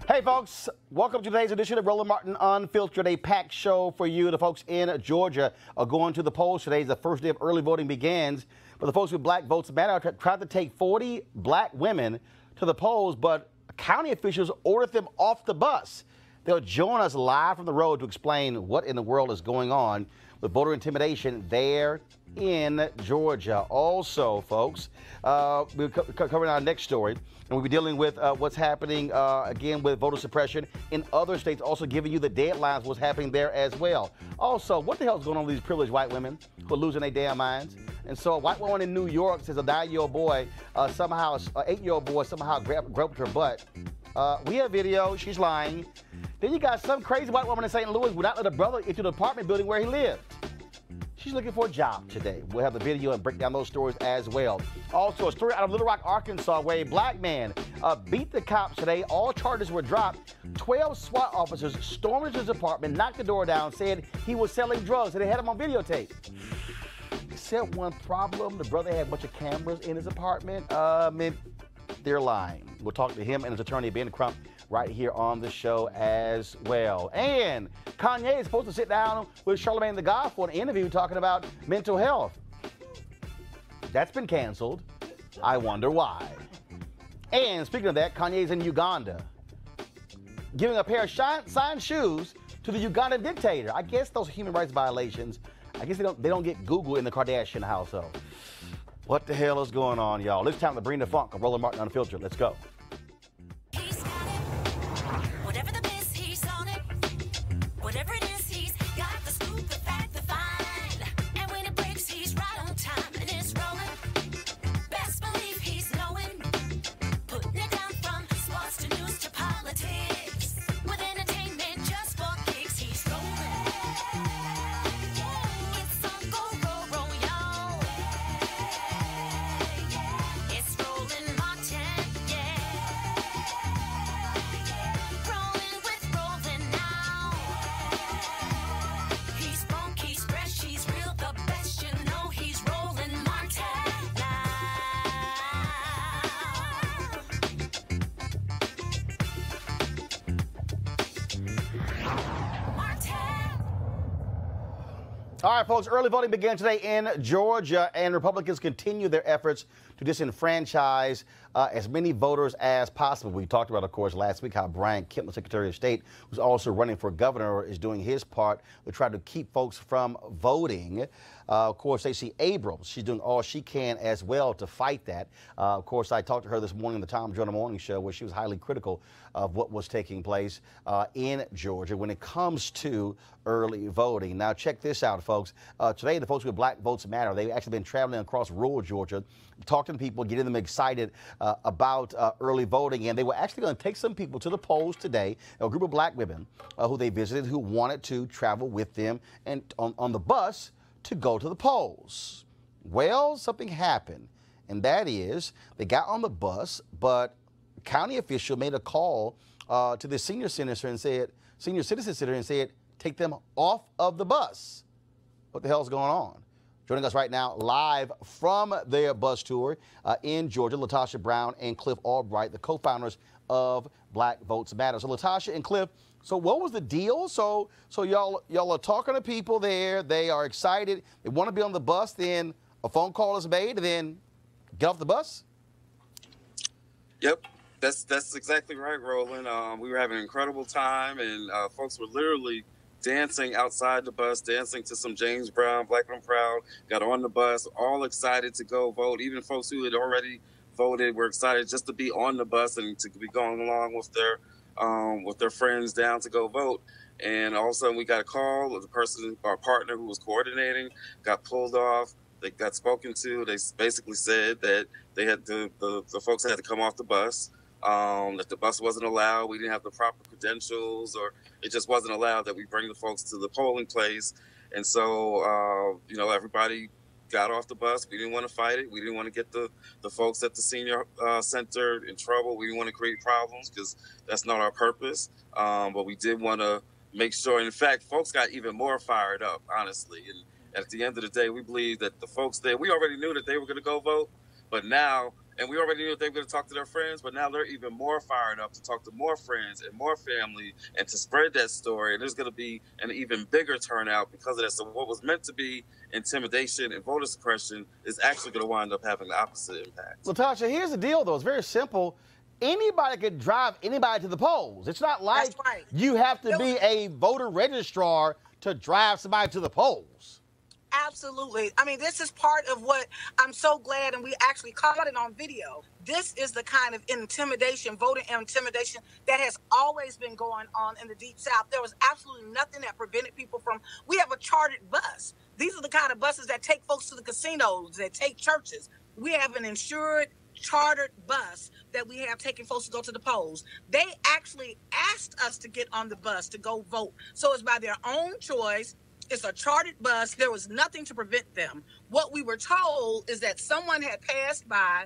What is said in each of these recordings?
Hey, folks, welcome to today's edition of Roland Martin Unfiltered, a packed show for you. The folks in Georgia are going to the polls today. The first day of early voting begins. But the folks with Black Votes Matter tried to take 40 black women to the polls, but county officials ordered them off the bus. They'll join us live from the road to explain what in the world is going on with voter intimidation there in Georgia. Also, folks, we're covering our next story, and we'll be dealing with what's happening again with voter suppression in other states, also giving you the deadlines, what's happening there as well. Also, what the hell is going on with these privileged white women who are losing their damn minds? And so a white woman in New York says a 9-year-old boy somehow, an 8-year-old boy somehow grabbed her butt. We have video. She's lying. Then you got some crazy white woman in St. Louis would not let a brother into the apartment building where he lived. She's looking for a job today. We'll have the video and break down those stories as well. Also, a story out of Little Rock, Arkansas, where a black man beat the cops today. All charges were dropped. 12 SWAT officers stormed into his apartment, knocked the door down, said he was selling drugs, and they had him on videotape. Except one problem, the brother had a bunch of cameras in his apartment. They're lying. We'll talk to him and his attorney, Ben Crump, right here on the show as well. And Kanye is supposed to sit down with Charlamagne the God for an interview talking about mental health. That's been canceled. I wonder why. And speaking of that, Kanye's in Uganda, giving a pair of signed shoes to the Ugandan dictator. I guess those are human rights violations. I guess they don't get Google in the Kardashian household. What the hell is going on, y'all? It's time to bring the funk of Roland Martin Unfiltered. Let's go. All right, folks, early voting began today in Georgia, and Republicans continue their efforts to disenfranchise as many voters as possible. We talked about, of course, last week how Brian Kemp, the Secretary of State, who's also running for governor, is doing his part to try to keep folks from voting. Of course, Stacey Abrams, she's doing all she can as well to fight that. Of course, I talked to her this morning on the Tom Joyner Morning Show, where she was highly critical of what was taking place in Georgia when it comes to early voting. Now, check this out, folks. Today, the folks with Black Votes Matter, they've actually been traveling across rural Georgia, talking to people, getting them excited about early voting. And they were actually going to take some people to the polls today, a group of black women who they visited who wanted to travel with them and on the bus to go to the polls. Well, something happened, and that is they got on the bus, but a county official made a call to the senior citizen center and said, take them off of the bus. What the hell's going on? Joining us right now live from their bus tour in Georgia, Latasha Brown and Cliff Albright, the co-founders of Black Votes Matter. So Latasha and Cliff, so what was the deal? So y'all are talking to people there. They are excited. They want to be on the bus. Then a phone call is made, and then get off the bus. Yep, that's exactly right, Roland. We were having an incredible time, and folks were literally dancing outside the bus, dancing to some James Brown, Black and Proud. Got on the bus, all excited to go vote. Even folks who had already voted were excited just to be on the bus and to be going along with their friends down to go vote. And all of a sudden we got a call of the person, our partner who was coordinating, got pulled off. They got spoken to. They basically said that they had the folks had to come off the bus. That the bus wasn't allowed. We didn't have the proper credentials, or it just wasn't allowed that we bring the folks to the polling place. And so, everybody got off the bus. We didn't want to fight it. We didn't want to get the folks at the senior center in trouble. We didn't want to create problems because that's not our purpose. But we did want to make sure. In fact, folks got even more fired up, honestly. And at the end of the day, we believe that the folks there, we already knew that they were going to go vote. But now And we already knew they were going to talk to their friends, but now they're even more fired up to talk to more friends and more family and to spread that story. And there's going to be an even bigger turnout because of that. So what was meant to be intimidation and voter suppression is actually going to wind up having the opposite impact. Latasha, here's the deal, though. It's very simple. Anybody could drive anybody to the polls. It's not like you have to be a voter registrar to drive somebody to the polls. Absolutely. I mean, this is part of what I'm so glad, and we actually caught it on video. This is the kind of intimidation, voter intimidation, that has always been going on in the Deep South. There was absolutely nothing that prevented people from. We have a chartered bus. These are the kind of buses that take folks to the casinos, that take churches. We have an insured, chartered bus that we have taking folks to go to the polls. They actually asked us to get on the bus to go vote. So it's by their own choice. It's a chartered bus. There was nothing to prevent them. What we were told is that someone had passed by,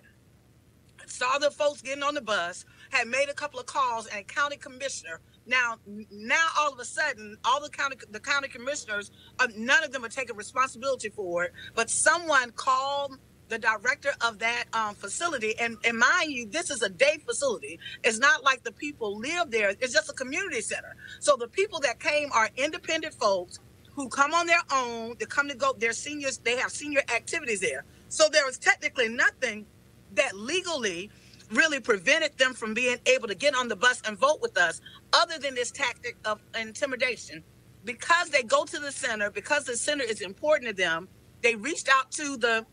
saw the folks getting on the bus, had made a couple of calls, and a county commissioner. Now all of a sudden, all the county commissioners, none of them are taking responsibility for it, but someone called the director of that facility. And mind you, this is a day facility. It's not like the people live there. It's just a community center. So the people that came are independent folks who come on their own. They come to go, they're seniors, they have senior activities there. So there was technically nothing that legally really prevented them from being able to get on the bus and vote with us, other than this tactic of intimidation. Because they go to the center, because the center is important to them, they reached out to the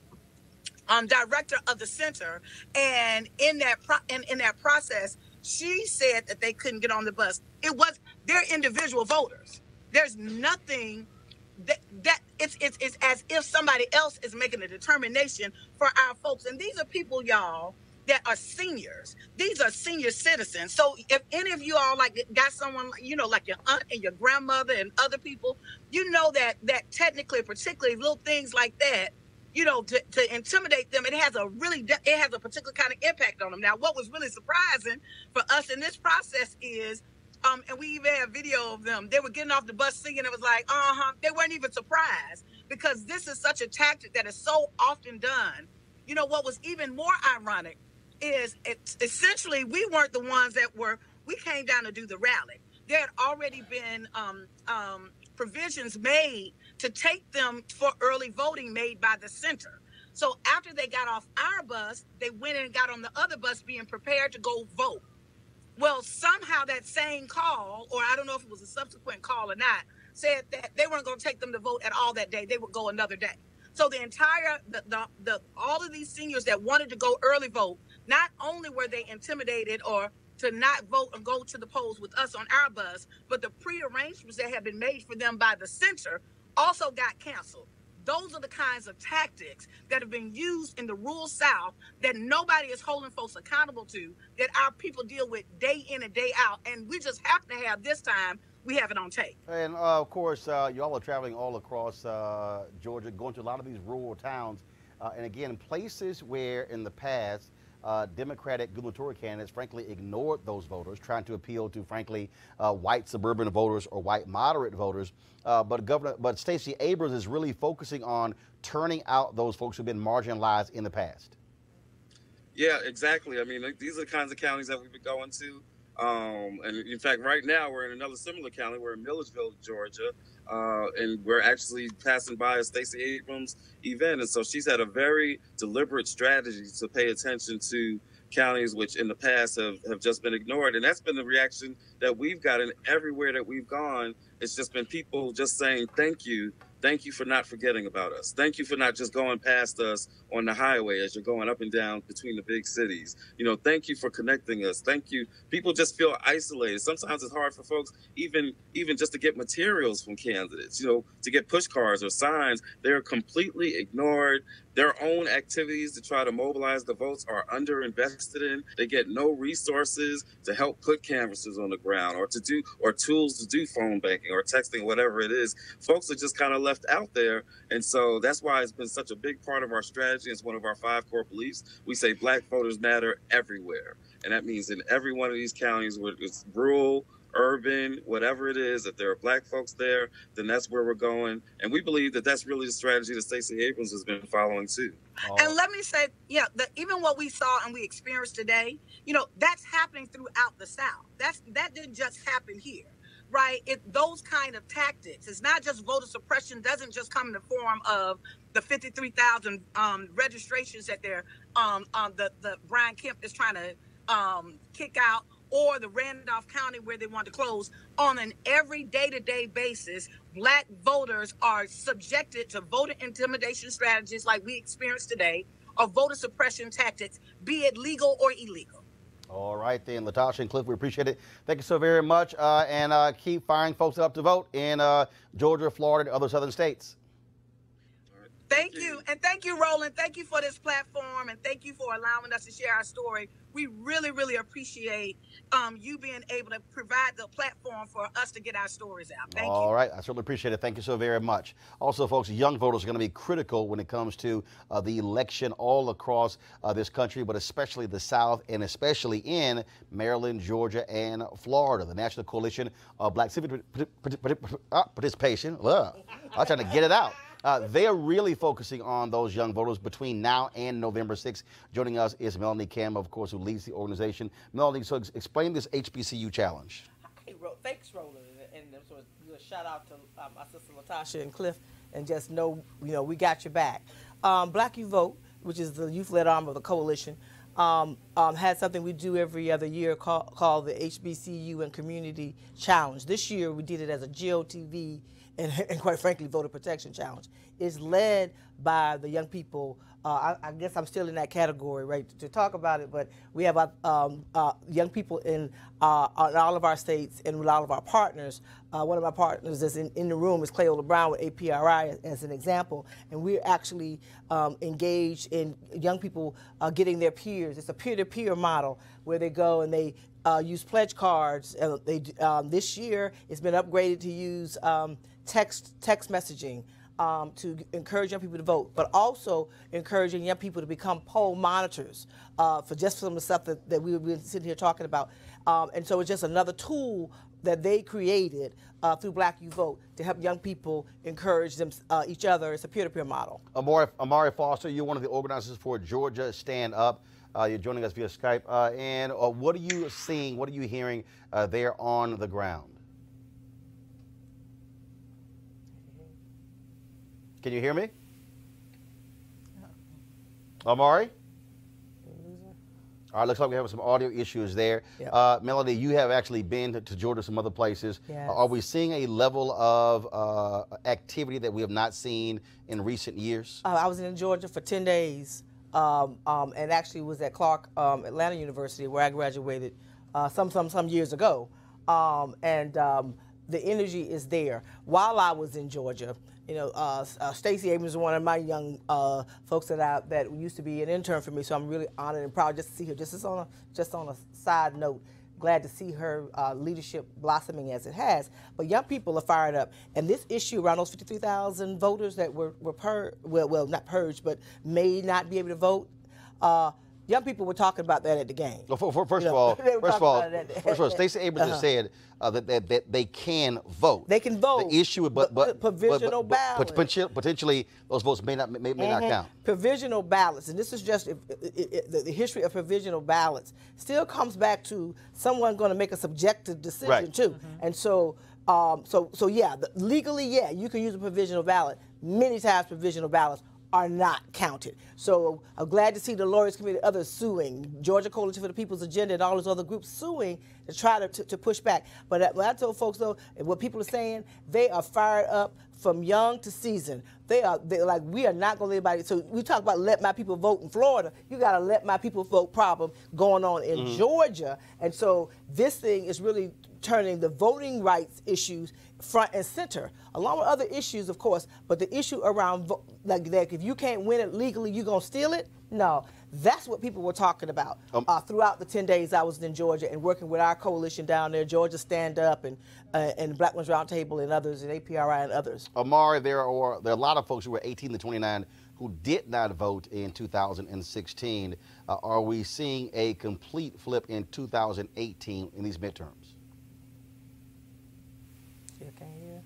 director of the center, and in that process, she said that they couldn't get on the bus. It was their individual voters. There's nothing that it's as if somebody else is making a determination for our folks. And these are people, y'all, that are seniors. These are senior citizens. So if any of you all got someone, like your aunt and your grandmother and other people, that technically, particularly little things like that, to intimidate them, it has a particular kind of impact on them. Now, what was really surprising for us in this process is, and we even have video of them, they were getting off the bus singing. It was like, they weren't even surprised, because this is such a tactic that is so often done. What was even more ironic is essentially we weren't the ones we came down to do the rally. There had already been provisions made to take them for early voting made by the center. So after they got off our bus, they went and got on the other bus being prepared to go vote. Well, somehow that same call, or I don't know if it was a subsequent call or not, said that they weren't going to take them to vote at all that day. They would go another day. So the entire, all of these seniors that wanted to go early vote, not only were they intimidated or to not vote and go to the polls with us on our bus, but the prearrangements that had been made for them by the center also got canceled. Those are the kinds of tactics that have been used in the rural South that nobody is holding folks accountable to, that our people deal with day in and day out. And we just happen to have this time, we have it on tape. And of course, y'all are traveling all across Georgia, going to a lot of these rural towns. And again, places where in the past, Democratic gubernatorial candidates, frankly, ignored those voters, trying to appeal to, frankly, white suburban voters or white moderate voters. But Stacey Abrams is really focusing on turning out those folks who've been marginalized in the past. Yeah, exactly. I mean, these are the kinds of counties that we've been going to. And in fact, right now we're in another similar county. We're in Milledgeville, Georgia, and we're actually passing by a Stacey Abrams event. And so she's had a very deliberate strategy to pay attention to counties which in the past have just been ignored. And that's been the reaction that we've gotten everywhere that we've gone. It's just been people just saying, thank you. Thank you for not forgetting about us. Thank you for not just going past us on the highway as you're going up and down between the big cities. Thank you for connecting us. Thank you. People just feel isolated. Sometimes it's hard for folks, even just to get materials from candidates, to get push cards or signs. They're completely ignored. Their own activities to try to mobilize the votes are underinvested in. They get no resources to help put canvassers on the ground or tools to do phone banking or texting, whatever it is. Folks are just kind of left out there. And so that's why it's been such a big part of our strategy. It's one of our 5 core beliefs. We say Black voters matter everywhere. And that means in every one of these counties, whether it's rural urban, whatever it is, if there are Black folks there, then that's where we're going. And we believe that that's really the strategy that Stacey Abrams has been following too. And let me say, yeah, even what we saw and we experienced today, that's happening throughout the South. That didn't just happen here, right? Those kind of tactics. It's not just voter suppression. Doesn't just come in the form of the 53,000 registrations that the Brian Kemp is trying to kick out, or the Randolph County where they want to close. On an every day-to-day basis, Black voters are subjected to voter intimidation strategies like we experienced today, or voter suppression tactics, be it legal or illegal. All right then, Latasha and Cliff, we appreciate it. Thank you so very much, and keep firing folks up to vote in Georgia, Florida, and other southern states. Thank you. And thank you, Roland. Thank you for this platform, and thank you for allowing us to share our story. We really, really appreciate you being able to provide the platform for us to get our stories out. Thank you. All right. I certainly appreciate it. Thank you so very much. Also, folks, young voters are going to be critical when it comes to the election all across this country, but especially the South, and especially in Maryland, Georgia, and Florida. The National Coalition of Black Civic Participation. I'm trying to get it out. They are really focusing on those young voters between now and November 6th. Joining us is Melanie Campbell, of course, who leads the organization. Melanie, so explain this HBCU challenge. Hey, thanks, Roland, and so a shout out to my sister Latasha and Cliff, and just know, we got your back. Black You Vote, which is the youth-led arm of the coalition, has something we do every other year called the HBCU and Community Challenge. This year we did it as a GOTV and quite frankly, voter protection challenge. Is led by the young people. I guess I'm still in that category, right, to talk about it, but we have young people in all of our states and with all of our partners. One of my partners that's in the room is Cleola Brown with APRI as an example, and we're actually engaged in young people getting their peers. It's a peer-to-peer model where they go and they use pledge cards. This year it's been upgraded to use text messaging to encourage young people to vote, but also encouraging young people to become poll monitors for just some of the stuff that we've been sitting here talking about. And so it's just another tool that they created through Black You Vote to help young people encourage them, each other. It's a peer-to-peer model. Amari Foster, you're one of the organizers for Georgia Stand Up. You're joining us via Skype. And what are you seeing, what are you hearing there on the ground? Can you hear me? Amari? All right, looks like we have some audio issues there. Yep. Melanie, you have actually been to Georgia, some other places. Yes. Are we seeing a level of activity that we have not seen in recent years? I was in Georgia for 10 days and actually was at Clark Atlanta University where I graduated some years ago. The energy is there. While I was in Georgia, Stacey Abrams is one of my young folks that used to be an intern for me, so I'm really honored and proud just to see her. Just on a side note, glad to see her leadership blossoming as it has. But young people are fired up, and this issue around those 53,000 voters that were not purged, but may not be able to vote. Young people were talking about that at the game. Well, first of all, Stacey Abrams has said that they can vote. They can vote. The issue, but provisional ballots. Potentially, those votes may not count. Provisional ballots, and this is just the history of provisional ballots. Still comes back to someone going to make a subjective decision too, and so yeah, legally, yeah, you can use a provisional ballot. Many times, provisional ballots are not counted. So I'm glad to see the Lawyers Committee, others suing, Georgia Coalition for the People's Agenda, and all those other groups suing to try to push back. But when I told folks, though, what people are saying, they are fired up from young to seasoned. They're like, we are not going to let anybody. So we talk about let my people vote in Florida. You got to let my people vote problem going on in Georgia. And so this thing is really turning the voting rights issues front and center, along with other issues, of course, but the issue around like that, if you can't win it legally, you're going to steal it? No, that's what people were talking about throughout the 10 days I was in Georgia and working with our coalition down there, Georgia Stand Up and Black Ones Roundtable and others, and APRI and others. Amari, there are a lot of folks who were 18 to 29 who did not vote in 2016. Are we seeing a complete flip in 2018 in these midterms? Still can't hear.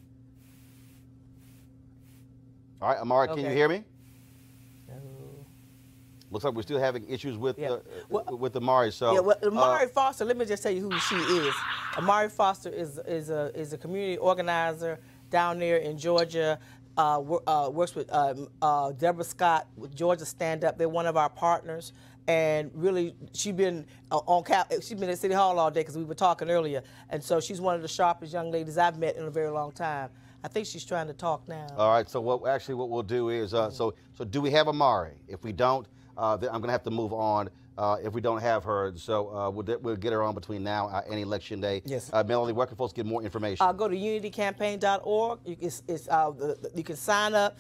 All right, Amari, can you hear me? No. Looks like we're still having issues with with Amari. So Amari Foster. Let me just tell you who she is. Amari Foster is a community organizer down there in Georgia. Works with Deborah Scott with Georgia Stand Up. They're one of our partners, and really she's been she's been at City Hall all day because we were talking earlier, and so she's one of the sharpest young ladies I've met in a very long time. I think she's trying to talk now. All right. So what we'll do is so do we have Amari? If we don't, then I'm gonna have to move on. If we don't have her, so we'll get her on between now and Election Day. Yes. Melanie, where can folks get more information? Go to unitycampaign.org. You can sign up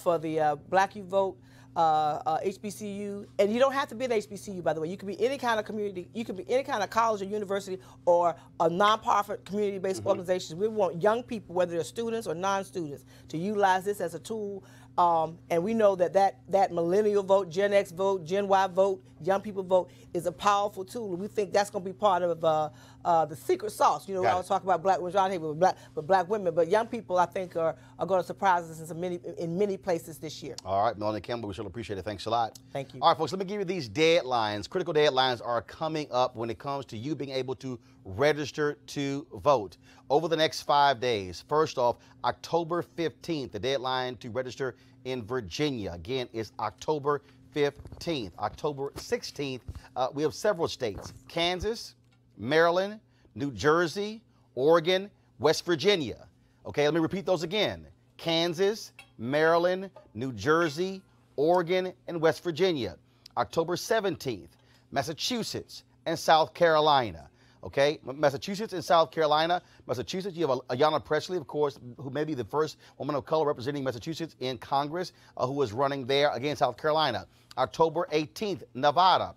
for the Black Youth Vote HBCU, and you don't have to be an HBCU, by the way. You can be any kind of community. You can be any kind of college or university or a nonprofit community-based organization. We want young people, whether they're students or non-students, to utilize this as a tool. And we know that millennial vote, Gen X vote, Gen Y vote, young people vote is a powerful tool. And we think that's going to be part of the secret sauce. You know, I was talking about black women, here with black women, but young people, I think, are going to surprise us in many places this year. All right, Melanie Campbell, we sure appreciate it. Thanks a lot. Thank you. All right, folks, let me give you these deadlines. Critical deadlines are coming up when it comes to you being able to register to vote over the next 5 days. First off, October 15th, the deadline to register in Virginia. Again, is October 15th. October 16th, we have several states: Kansas, Maryland, New Jersey, Oregon, West Virginia. Okay, let me repeat those again: Kansas, Maryland, New Jersey, Oregon, and West Virginia. October 17th, Massachusetts and South Carolina. Okay, Massachusetts and South Carolina. Massachusetts, you have Ayanna Pressley, of course, who may be the first woman of color representing Massachusetts in Congress, who is running there against South Carolina. October 18th, Nevada.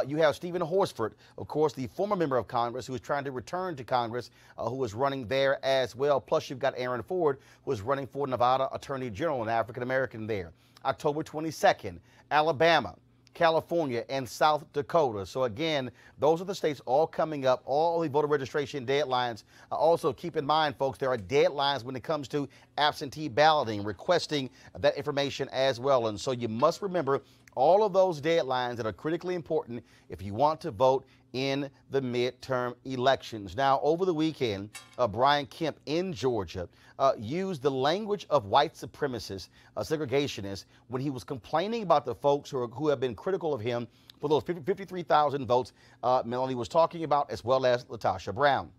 You have Stephen Horsford, of course, the former member of Congress who is trying to return to Congress, who is running there as well. Plus, you've got Aaron Ford, who is running for Nevada Attorney General, an African-American there. October 22nd, Alabama, California, and South Dakota. So again, those are the states all coming up, all the voter registration deadlines. Also, keep in mind, folks, there are deadlines when it comes to absentee balloting, requesting that information as well. And so you must remember all of those deadlines that are critically important if you want to vote in the midterm elections. Now, over the weekend, Brian Kemp in Georgia used the language of white supremacists, segregationists, when he was complaining about the folks who have been critical of him for those 53,000 votes Melanie was talking about, as well as LaTosha Brown.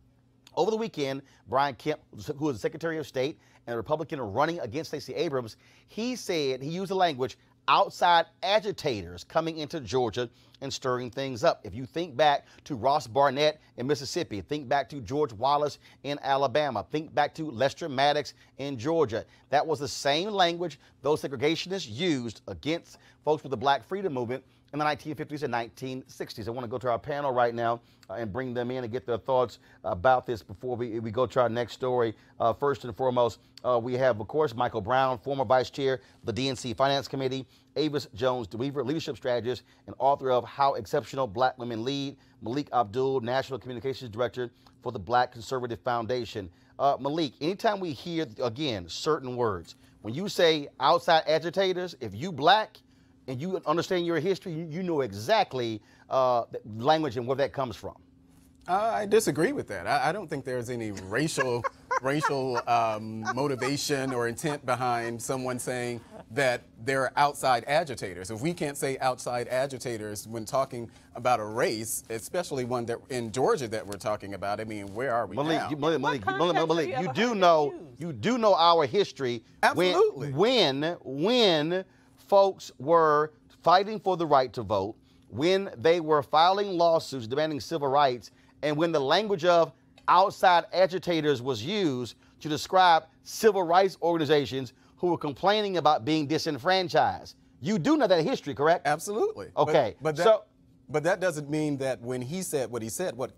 Over the weekend, Brian Kemp, who is the Secretary of State and a Republican running against Stacey Abrams, he said, he used the language, outside agitators coming into Georgia and stirring things up. If you think back to Ross Barnett in Mississippi, think back to George Wallace in Alabama, think back to Lester Maddox in Georgia. That was the same language those segregationists used against folks with the Black Freedom Movement in the 1950s and 1960s. I want to go to our panel right now and bring them in and get their thoughts about this before we go to our next story. First and foremost, we have, of course, Michael Brown, former vice chair of the DNC Finance Committee, Avis Jones-DeWeaver, leadership strategist and author of How Exceptional Black Women Lead, Malik Abdul, National Communications Director for the Black Conservative Foundation. Malik, anytime we hear, again, certain words, when you say outside agitators, if you black and you understand your history, you know exactly the language and where that comes from. I disagree with that. I don't think there's any racial motivation or intent behind someone saying that they're outside agitators. If we can't say outside agitators when talking about a race, especially one that in Georgia that we're talking about, I mean, where are we now? Malik, you do know our history. Absolutely. When folks were fighting for the right to vote, when they were filing lawsuits demanding civil rights, and when the language of outside agitators was used to describe civil rights organizations who were complaining about being disenfranchised. You do know that history, correct? Absolutely. Okay. But But that doesn't mean that when he said what he said, what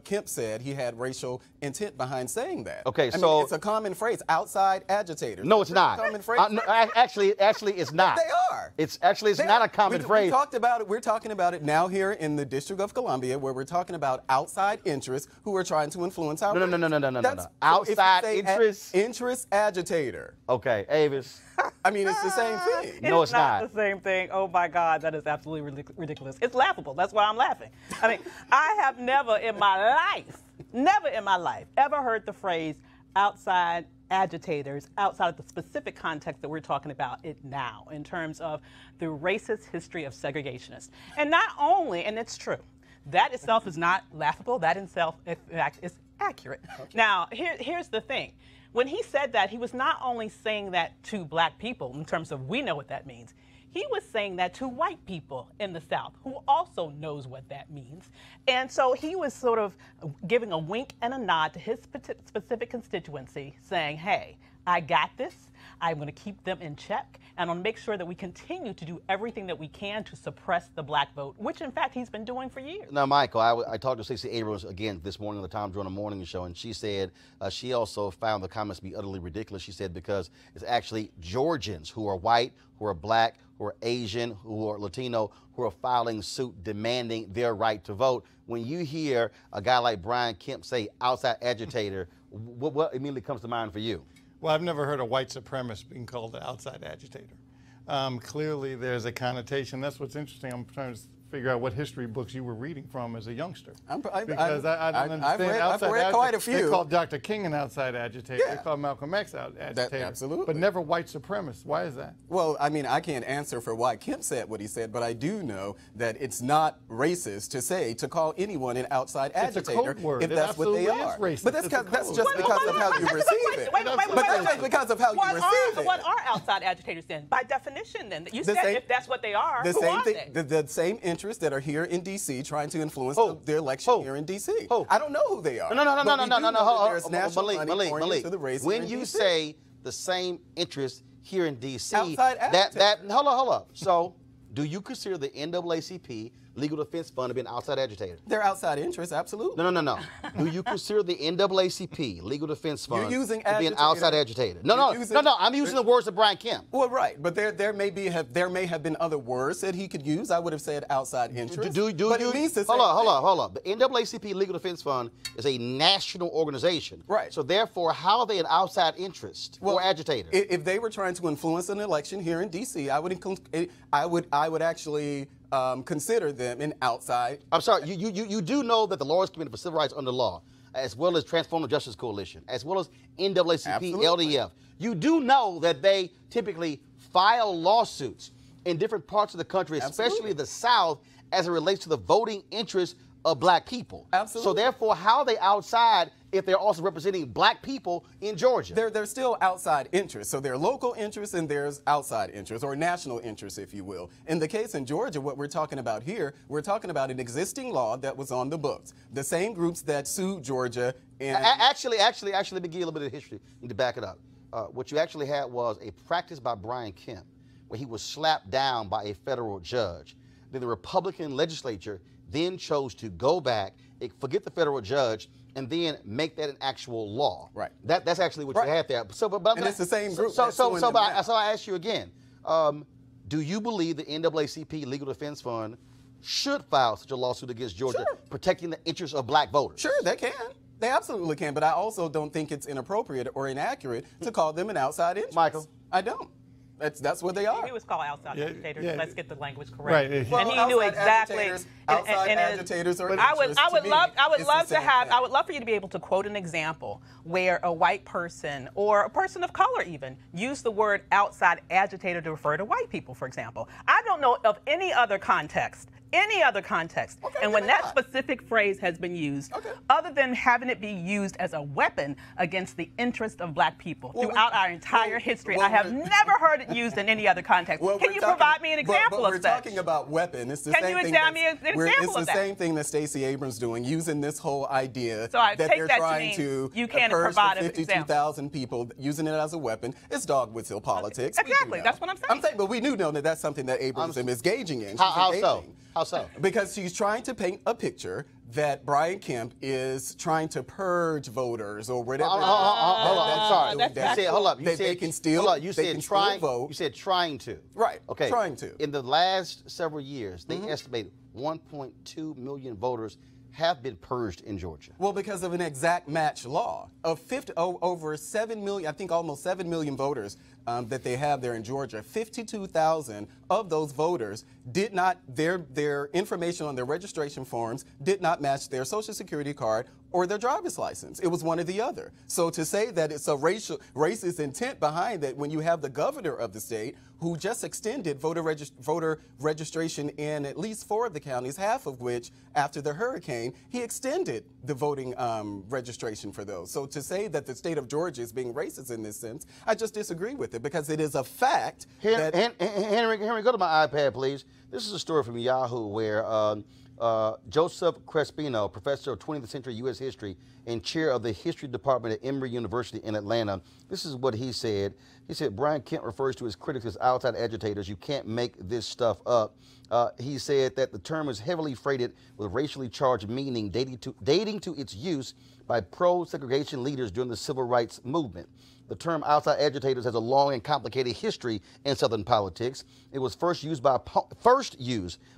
Kemp said, he had racial intent behind saying that. Okay, I so mean, it's a common phrase, outside agitators. No, it's not. Common phrase. No, actually, it's not. They are. It's not a common phrase. We talked about it. We're talking about it now here in the District of Columbia, where we're talking about outside interests who are trying to influence our. No. Outside interests. Interest agitator. Okay, Avis. I mean, it's the same thing. No, it's not the same thing. Oh my God, that is absolutely ridiculous. It's laughable. That's why I'm laughing. I mean, I have never in my life ever heard the phrase outside agitators outside of the specific context that we're talking about it now in terms of the racist history of segregationists. And not only, and it's true, that itself is not laughable. That itself, in fact, is accurate. Okay. Now, here's the thing. When he said that, he was not only saying that to black people in terms of we know what that means. He was saying that to white people in the South who also knows what that means. And so he was sort of giving a wink and a nod to his specific constituency saying, hey, I got this. I'm going to keep them in check, and I'm going to make sure that we continue to do everything that we can to suppress the black vote, which, in fact, he's been doing for years. Now, Michael, I talked to Stacey Abrams again this morning on the Tom Joyner Morning Show, and she said she also found the comments to be utterly ridiculous. She said because it's actually Georgians who are white, who are black, who are Asian, who are Latino, who are filing suit demanding their right to vote. When you hear a guy like Brian Kemp say outside agitator, what immediately comes to mind for you? Well, I've never heard a white supremacist being called an outside agitator. Clearly, there's a connotation. That's what's interesting. I'm trying to figure out what history books you were reading from as a youngster. Because I don't understand. I've read quite a few. They called Dr. King an outside agitator. Yeah. They called Malcolm X an agitator. Absolutely. But never white supremacist. Why is that? Well, I mean, I can't answer for why Kemp said what he said, but I do know that it's not racist to call anyone an outside agitator if that's what they are. But that's just because of how you receive it. But that's just because of how you receive it. What are outside agitators then? By definition, then you said if that's what they are, who are they? The same interests that are here in D.C. trying to influence the election here in D.C. I don't know who they are. No. There's national money pouring into the race. When you say the same interests here in D.C., hold up. So, do you consider the NAACP Legal Defense Fund to be an outside agitator? They're outside interests, absolutely. No. Do you consider the NAACP Legal Defense Fund to be an agitator. outside agitator? No. I'm using the words of Brian Kemp. Well, right, but there may have been other words that he could use. I would have said outside interest. Hold up. The NAACP Legal Defense Fund is a national organization. Right. So therefore, how are they an outside interest or agitator? If they were trying to influence an election here in D.C., I would actually consider them an outside. I'm sorry, you do know that the Lawyers Committee for Civil Rights Under Law, as well as Transformative Justice Coalition, as well as NAACP, Absolutely. LDF, you do know that they typically file lawsuits in different parts of the country, especially the South, as it relates to the voting interests of black people. Absolutely. So therefore, how are they outside if they're also representing black people in Georgia? They're still outside interests. So there are local interests and there's outside interests, or national interests, if you will. In the case in Georgia, what we're talking about here, we're talking about an existing law that was on the books. The same groups that sued Georgia. And actually, let me give you a little bit of history. You need to back it up. What you actually had was a practice by Brian Kemp where he was slapped down by a federal judge. Then the Republican legislature then chose to go back, forget the federal judge, and then make that an actual law. Right. That's actually what you had there. And it's the same group. So I ask you again, do you believe the NAACP Legal Defense Fund should file such a lawsuit against Georgia, protecting the interests of black voters? Sure, they can. They absolutely can. But I also don't think it's inappropriate or inaccurate to call them an outside interest. Michael? I don't. That's what they are. He was called outside agitators. Yeah. Let's get the language correct. Right. And he knew exactly. Outside agitators are I would love for you to be able to quote an example where a white person or a person of color even used the word outside agitator to refer to white people, for example. I don't know of any other context. And when that specific phrase has been used, other than having it be used as a weapon against the interest of black people throughout our entire history, I have never heard it used in any other context. Can you provide me an example of that? We're talking about weapon. It's the same thing. Can you examine me an example of that? It's the same thing that Stacey Abrams doing, using this whole idea So I that take they're that to trying mean to you can't purge provide the an example. 52,000 people, using it as a weapon. It's dog whistle politics. Exactly. That's what I'm saying. But we do know that that's something that Abrams is engaging in. How so? How so? Because she's trying to paint a picture that Brian Kemp is trying to purge voters or whatever. Hold on, I'm sorry. That's You said, hold up. You They said can still. Hold up. You they said can trying. still vote. You said trying to. Right. Okay. Trying to. In the last several years, they estimate 1.2 million voters have been purged in Georgia. Well, because of an exact match law of over 7 million, I think almost 7 million voters that they have there in Georgia. 52,000 of those voters did not, their information on their registration forms did not match their Social Security card or their driver's license. It was one or the other. So to say that it's a racist intent behind that when you have the governor of the state who just extended voter registration in at least 4 of the counties, half of which after the hurricane, he extended the voting registration for those. So to say that the state of Georgia is being racist in this sense, I just disagree with it because it is a fact that... Henry, go to my iPad, please. This is a story from Yahoo where Joseph Crespino, professor of 20th century U.S. history and chair of the history department at Emory University in Atlanta. This is what he said. He said, Brian Kemp refers to his critics as outside agitators. You can't make this stuff up. He said that the term is heavily freighted with racially charged meaning dating to its use by pro-segregation leaders during the civil rights movement. The term outside agitators has a long and complicated history in Southern politics. It was first used by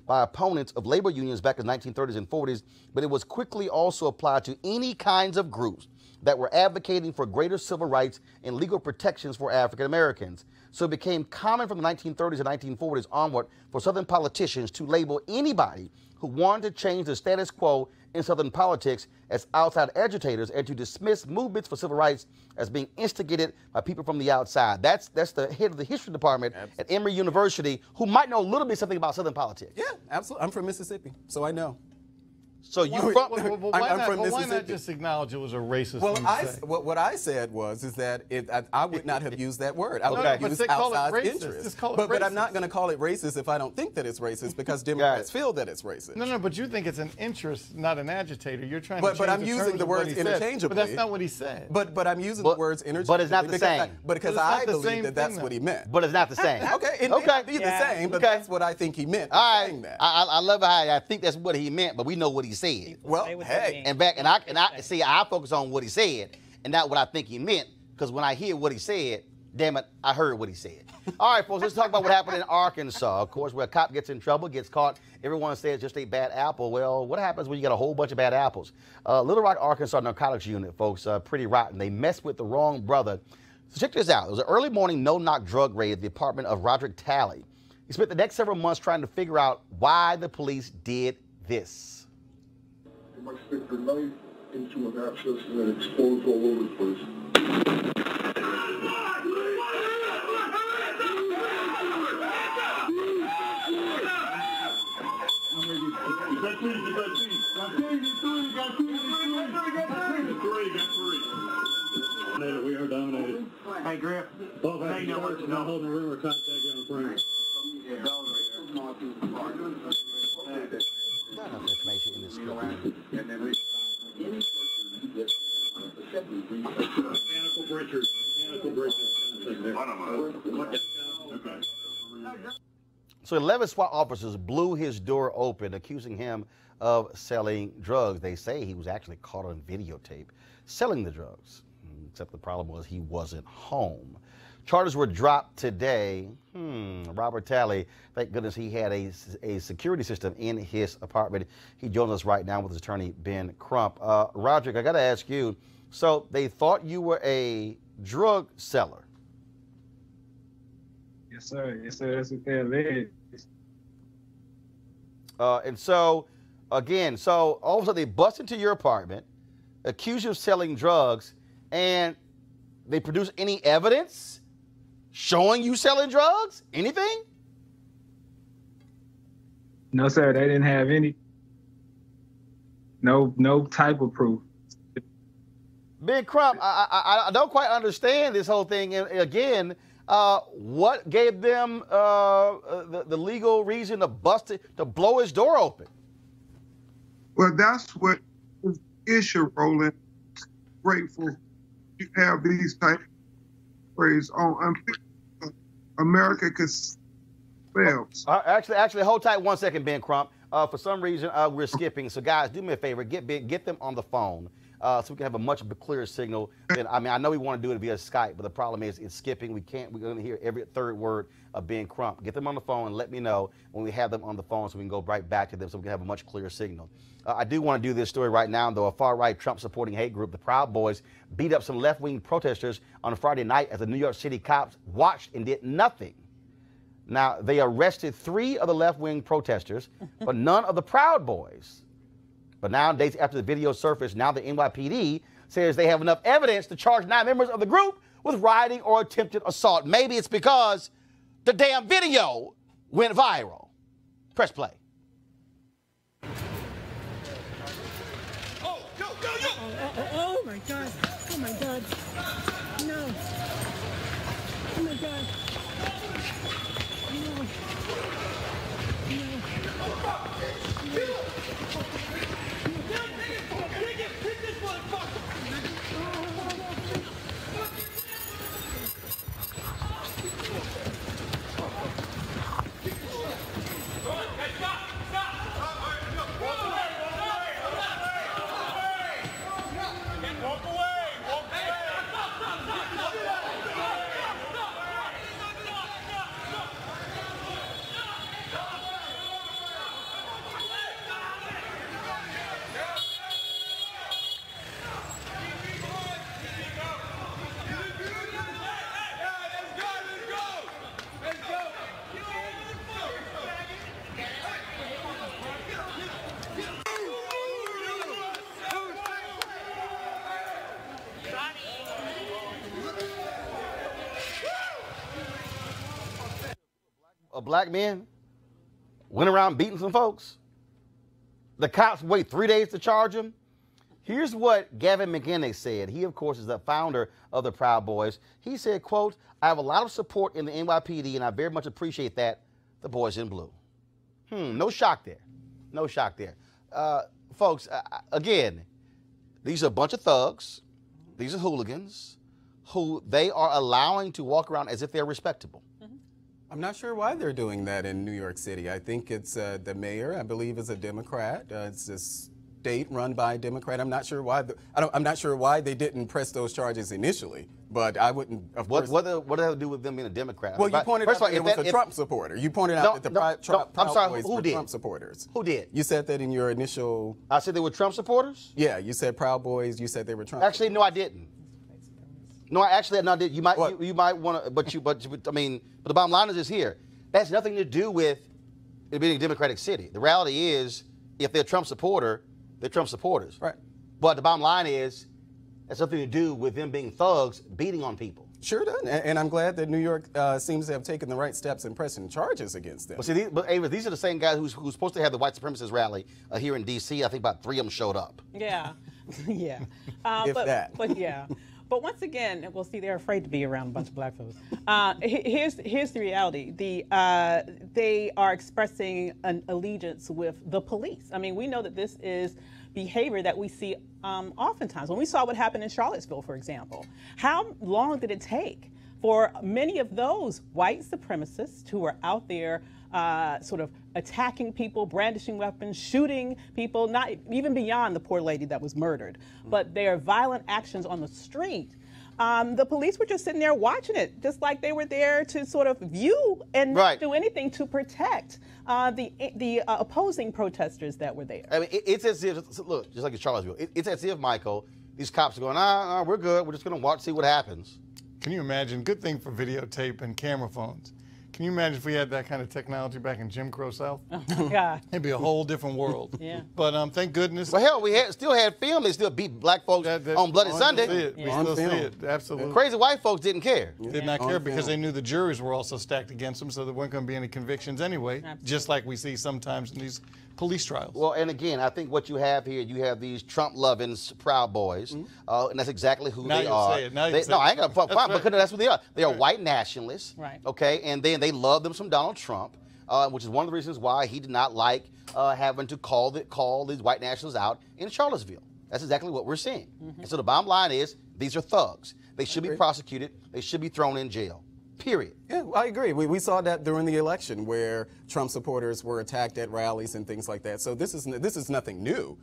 opponents of labor unions back in the 1930s and 40s, but it was quickly also applied to any kinds of groups that were advocating for greater civil rights and legal protections for African Americans. So it became common from the 1930s and 1940s onward for Southern politicians to label anybody who wanted to change the status quo in Southern politics as outside agitators and to dismiss movements for civil rights as being instigated by people from the outside. That's the head of the history department at Emory University, who might know a little bit something about Southern politics. Yeah, absolutely. I'm from Mississippi, so I know. So you from? Why not just acknowledge it was a racist thing to say? What I said was that I would not have used that word. I would Okay. have used outside interest. Just call it but I'm racist. not going to call it racist if I don't think that it's racist because Democrats feel that it's racist. No, but you think it's an interest, not an agitator. You're trying to change But I'm the using terms the of what words he said. interchangeably. But that's not what he said. But I'm using the words interchangeably. But it's not the same. Because But it's I not the believe same that that's thing, what he meant. But it's not the same. Okay, it may not be the same, but that's what I think he meant. All right. Saying that. I love how I think that's what he meant, but we know what he said. Well, hey. And I see, I focus on what he said and not what I think he meant, because when I hear what he said, damn it, I heard what he said. All right, folks, let's talk about what happened in Arkansas. Of course, where a cop gets in trouble, gets caught, everyone says just a bad apple. Well, what happens when you get a whole bunch of bad apples? Little Rock, Arkansas narcotics unit, folks, pretty rotten. They messed with the wrong brother. So check this out. It was an early morning no-knock drug raid at the apartment of Roderick Talley. He spent the next several months trying to figure out why the police did this. They might stick their knife into an abscess and then explodes all over the place. We are dominated. Hey, Griff. Both have not holding the river contact on the frame. Not enough information in this script. Mechanical breachers. So 11 SWAT officers blew his door open, accusing him of selling drugs. They say he was actually caught on videotape selling the drugs, except the problem was he wasn't home. Charges were dropped today. Robert Talley, thank goodness he had a security system in his apartment. He joins us right now with his attorney, Ben Crump. Roderick, I got to ask you, so they thought you were a drug seller? Yes, sir. Yes, sir. That's what they alleged. And so, again, so all of a sudden they bust into your apartment, accuse you of selling drugs, and they produce any evidence showing you selling drugs? Anything? No, sir. They didn't have any. No type of proof. Ben Crump, I don't quite understand this whole thing. And again, what gave them the legal reason to to blow his door open? Well, that's what is the issue, Roland. Grateful you have these type of phrases on America could fail. Actually, hold tight 1 second, Ben Crump. For some reason, we're skipping. So, guys, do me a favor. Get them on the phone so we can have a much clearer signal. I mean, I know we want to do it via Skype, but the problem is it's skipping. We're going to hear every third word of being crump. Get them on the phone and let me know when we have them on the phone so we can go right back to them so we can have a much clearer signal. I do want to do this story right now, though. A far-right Trump-supporting hate group, the Proud Boys, beat up some left-wing protesters on a Friday night as the New York City cops watched and did nothing. Now, they arrested 3 of the left-wing protesters, but none of the Proud Boys. But now, days after the video surfaced, now the NYPD says they have enough evidence to charge 9 members of the group with rioting or attempted assault. Maybe it's because the damn video went viral. Press play. Oh my God. Oh my God. No. Oh my God. No. Black men went around beating some folks. The cops wait 3 days to charge him. Here's what Gavin McInnes said. He, of course, is the founder of the Proud Boys. He said, quote, "I have a lot of support in the NYPD, and I very much appreciate that. The boys in blue." No shock there. No shock there. Folks, again, these are a bunch of thugs. These are hooligans who they are allowing to walk around as if they're respectable. I'm not sure why they're doing that in New York City. I think it's the mayor, I believe, is a Democrat. It's a state run by a Democrat. I'm not sure why. I'm not sure why they didn't press those charges initially. But I wouldn't. Of course. What does that have to do with them being a Democrat? Well, you pointed out that it was a Trump supporter. You pointed out that the Proud Boys were Trump supporters. Who did? You said that in your initial. I said they were Trump supporters? Yeah, you said Proud Boys. You said they were Trump. Actually, no, I didn't. No, actually, I did. You might want to, but I mean, but the bottom line is here. That's nothing to do with it being a Democratic city. The reality is, if they're a Trump supporter, they're Trump supporters. Right. But the bottom line is, that's nothing to do with them being thugs beating on people. Sure does. And I'm glad that New York seems to have taken the right steps in pressing charges against them. Well, see, these are the same guys who's supposed to have the white supremacist rally here in D.C. I think about 3 of them showed up. Yeah, yeah. But yeah. But once again, we'll see, they're afraid to be around a bunch of black folks. Here's the reality. They are expressing an allegiance with the police. I mean, we know that this is behavior that we see oftentimes. When we saw what happened in Charlottesville, for example, how long did it take for many of those white supremacists who were out there sort of attacking people, brandishing weapons, shooting people, not even beyond the poor lady that was murdered, but their violent actions on the street. The police were just sitting there watching it, just like they were there to sort of view and not do anything to protect the opposing protesters that were there. I mean, it's as if, look, just like in Charlottesville, it's as if, Michael, these cops are going, we're good, we're just going to watch, see what happens. Can you imagine? Good thing for videotape and camera phones. Can you imagine if we had that kind of technology back in Jim Crow South? Oh, God. It'd be a whole different world. Yeah. But thank goodness. Well, hell, we still had film. They still beat black folks on Bloody Sunday. We still see it. Absolutely. Crazy white folks didn't care. Did not care because they knew the juries were also stacked against them, so there weren't going to be any convictions anyway, just like we see sometimes in these police trials. Well, and again, I think what you have here, you have these Trump-loving Proud Boys, and that's exactly who they are. Say it. Now no, I ain't gonna fine, because that's what they are. They are white nationalists, okay, and then they love them some Donald Trump, which is one of the reasons why he did not like having to call these white nationalists out in Charlottesville. That's exactly what we're seeing. And so the bottom line is, these are thugs. They should be prosecuted. They should be thrown in jail. period. Yeah, I agree. We saw that during the election where Trump supporters were attacked at rallies and things like that. So this is nothing new.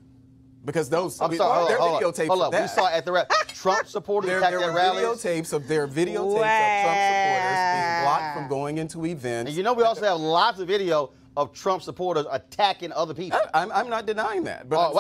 Because those I'm sorry, there are videotapes hold of up. that. We saw at the Trump supporters attacked at rallies. Videotapes of Trump supporters being blocked from going into events. And you know we also have lots of video of Trump supporters attacking other people. I'm not denying that. But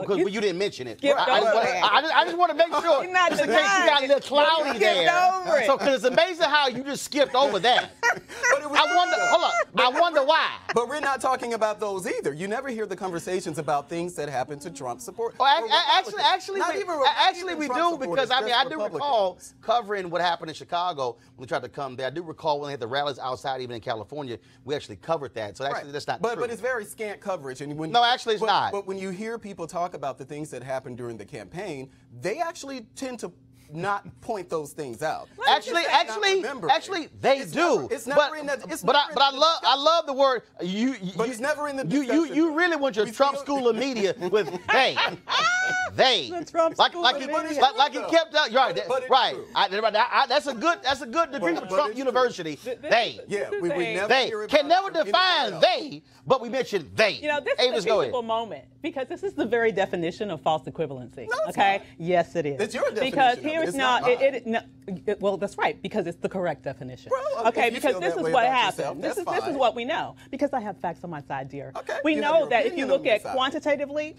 because you didn't mention it. I just want to make sure. You're not in case you got a little cloudy there. So, because it's amazing how you just skipped over that. I wonder why. But we're not talking about those either. You never hear the conversations about things that happen to Trump supporters. Actually, we do, because I do recall covering what happened in Chicago when we tried to come there. I do recall when they had the rallies outside, even in California, we actually covered that. So actually, that's not true. But it's very scant coverage. And no, actually, it's not. But when you hear people talk about the things that happened during the campaign, they actually tend to not point those things out. Actually, they do. It's never in that. But I love the word you. But it's never in the discussion. You really want your Trump school of media with they. The Trump like he kept out. Right. That's a good degree from Trump University. They. Yeah, we never. They can never define they, but we mentioned they. You know, this is a teachable moment, because this is the very definition of false equivalency. No, okay. Yes, it is. It's your definition. Because here's well, that's right, because it's the correct definition. Well, okay, because this is what happened. This is what we know. Because I have facts on my side, dear. Okay. We know that if you look at quantitatively,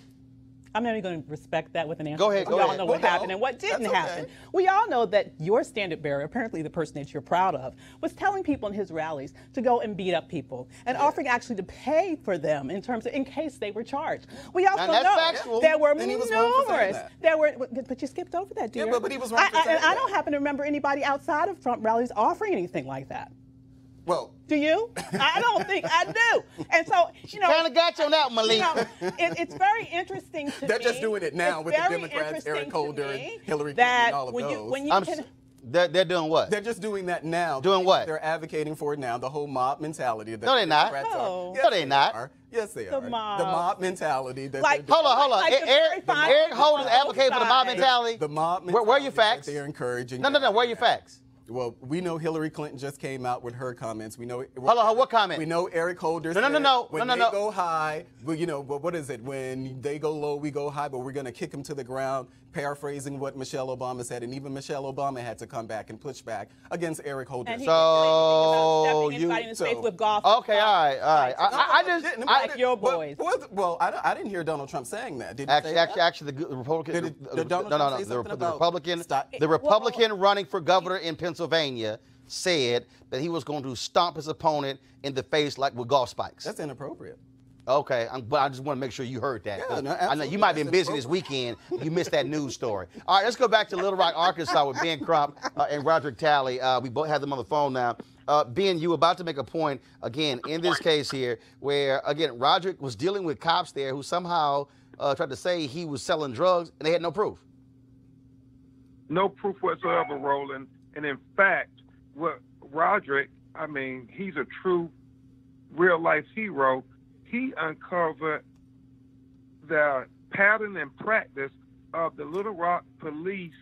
I'm not even going to respect that with an answer. Go ahead. We all know what happened and what didn't happen. We all know that your standard bearer, apparently the person that you're proud of, was telling people in his rallies to go and beat up people and offering actually to pay for them in terms of in case they were charged. We also know there were numerous. But you skipped over that, dear. Yeah, but he was wrong for saying that. I don't happen to remember anybody outside of Trump rallies offering anything like that. Well, do you? I don't think I do. And so, kind of got you on that, Malik. It's very interesting to me. They're just doing it now with the Democrats, Eric Holder and Hillary Clinton and all of those. They're doing what? They're just doing that now. Doing what? They're advocating for it now, the whole mob mentality. No, they're not. No, they're not. Yes, they are. The mob. The mob mentality. Hold on. Eric Holder advocating for the mob mentality. The mob mentality. Where are your facts? They're encouraging. No. Where are your facts? Well, we know Hillary Clinton just came out with her comments. We know. Hold on, what comment? We know Eric Holder. No. When they go high, well, what is it? When they go low, we go high, but we're going to kick them to the ground. Paraphrasing what Michelle Obama said, and even Michelle Obama had to come back and push back against Eric Holder. And so you with golf. Okay, all right. I just like your boys. Well, I didn't hear Donald Trump saying that. Did actually, the Republican. The Republican running for governor in Pennsylvania said that he was going to stomp his opponent in the face like with golf spikes. That's inappropriate. Okay, but I just want to make sure you heard that. Yeah, no, I know you might have been busy this weekend. You missed that news story. All right, let's go back to Little Rock, Arkansas with Ben Crump and Roderick Talley. We both have them on the phone now. Ben, you were about to make a point, again, in this case here, where, again, Roderick was dealing with cops there who somehow tried to say he was selling drugs, and they had no proof. No proof whatsoever, Roland. And in fact, what Roderick, he's a true real-life hero. He uncovered the pattern and practice of the Little Rock police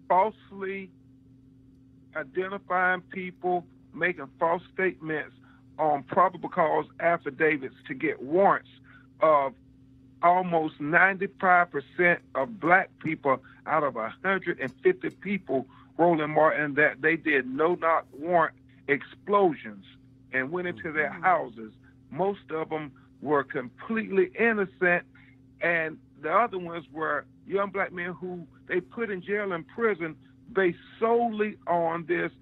falsely identifying people, making false statements on probable cause affidavits to get warrants of almost 95% of black people out of 150 people, Roland Martin, that they did no-knock warrant explosions and went into their houses. Most of them were completely innocent, and the other ones were young black men who they put in jail and prison based solely on this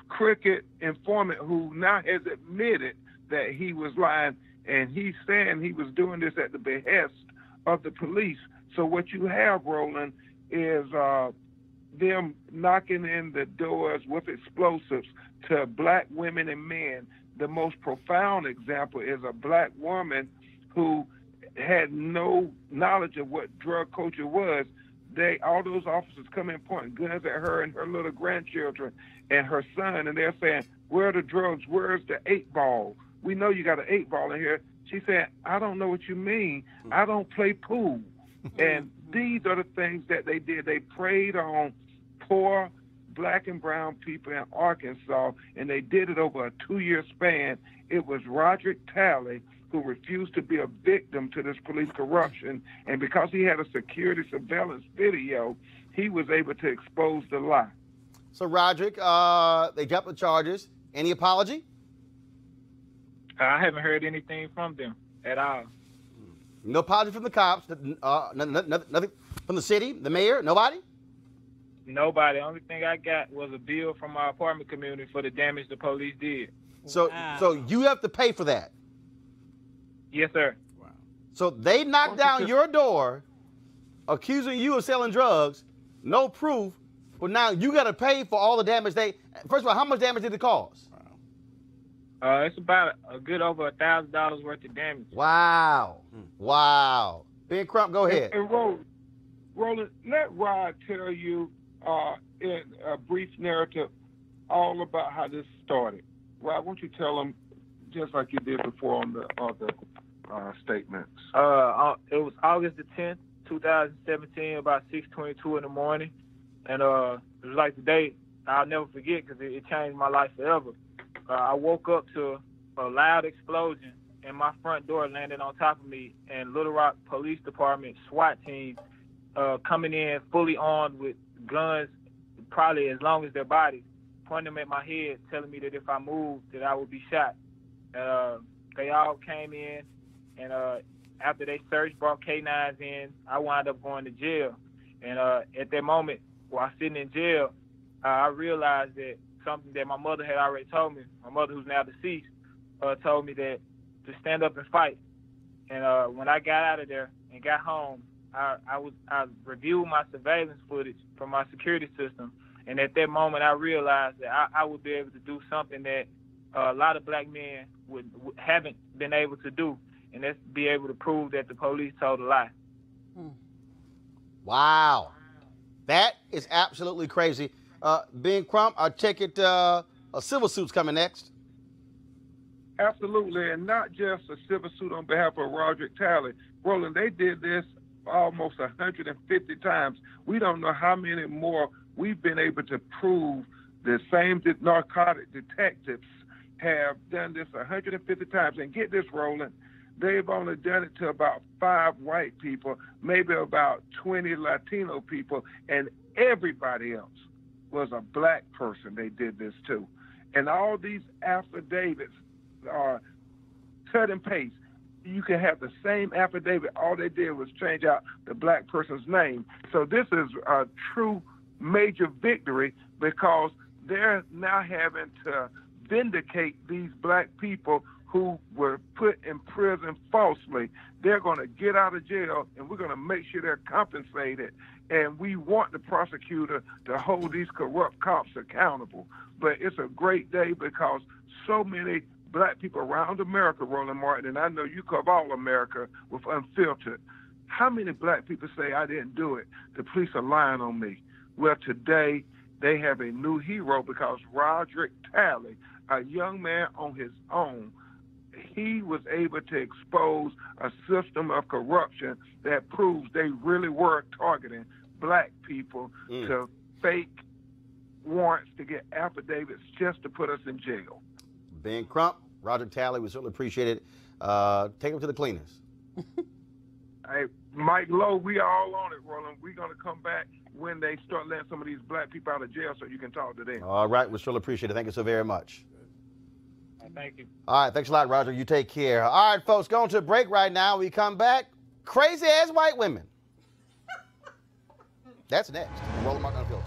crooked informant who now has admitted that he was lying, and he's saying he was doing this at the behest of the police. So what you have, Roland, is them knocking in the doors with explosives to black women and men. The most profound example is a black woman who had no knowledge of what drug culture was. All those officers come in pointing guns at her and her little grandchildren and her son, and they're saying, "Where are the drugs? Where's the 8-ball? We know you got an 8-ball in here." She said, "I don't know what you mean. I don't play pool." And these are the things that they did. They preyed on poor black and brown people in Arkansas, and they did it over a 2-year span. It was Roderick Talley who refused to be a victim to this police corruption, and because he had a security surveillance video, he was able to expose the lie. So, Roderick, they dropped the charges. Any apology? I haven't heard anything from them at all. No apology from the cops, nothing from the city, the mayor, nobody? Nobody. The only thing I got was a bill from my apartment community for the damage the police did. So, so you have to pay for that? Yes, sir. Wow. So they knocked down your door, accusing you of selling drugs, no proof, but now you got to pay for all the damage they... First of all, how much damage did it cause? It's about a good over $1,000 worth of damage. Wow. Wow. Ben Crump, go ahead. And Roland, let Rod tell you in a brief narrative all about how this started. Rod, why don't you tell them just like you did before on the other statements? It was August the 10th, 2017, about 6:22 in the morning. And it was like the day I'll never forget because it changed my life forever. I woke up to a loud explosion and my front door landed on top of me, and Little Rock Police Department SWAT team coming in fully armed with guns, probably as long as their bodies, pointing them at my head, telling me that if I moved, that I would be shot. They all came in, and after they searched, brought K-9s in, I wound up going to jail. And at that moment, while sitting in jail, I realized that something that my mother had already told me, my mother who's now deceased, told me that to stand up and fight. And when I got out of there and got home, I reviewed my surveillance footage from my security system, and at that moment I realized that I would be able to do something that a lot of black men haven't been able to do, and that's be able to prove that the police told a lie. Wow. That is absolutely crazy. Ben Crump, I take it a civil suit's coming next. Absolutely, and not just a civil suit on behalf of Roderick Talley. Roland, they did this almost 150 times. We don't know how many more we've been able to prove. The same narcotic detectives have done this 150 times. And get this, Roland, they've only done it to about 5 white people, maybe about 20 Latino people, and everybody else was a black person they did this to. And all these affidavits are cut and paste. You can have the same affidavit. All they did was change out the black person's name. So this is a true major victory because they're now having to vindicate these black people who were put in prison falsely. They're going to get out of jail, and we're going to make sure they're compensated. And we want the prosecutor to hold these corrupt cops accountable. But it's a great day because so many black people around America, Roland Martin, and I know you cover all America with Unfiltered. How many black people say, I didn't do it? The police are lying on me. Well, today they have a new hero because Roderick Talley, a young man on his own, he was able to expose a system of corruption that proves they really were targeting black people to fake warrants to get affidavits just to put us in jail. Ben Crump, Roderick Talley, we certainly appreciate it. Take him to the cleaners. Hey, Mike Lowe, we are all on it, Roland. We're going to come back when they start letting some of these black people out of jail so you can talk to them. All right, we surely appreciate it. Thank you so very much. Thank you. All right, thanks a lot, Roger. You take care. All right, folks, going to a break right now. We come back. Crazy-ass white women. That's next. Roland Martin Unfiltered.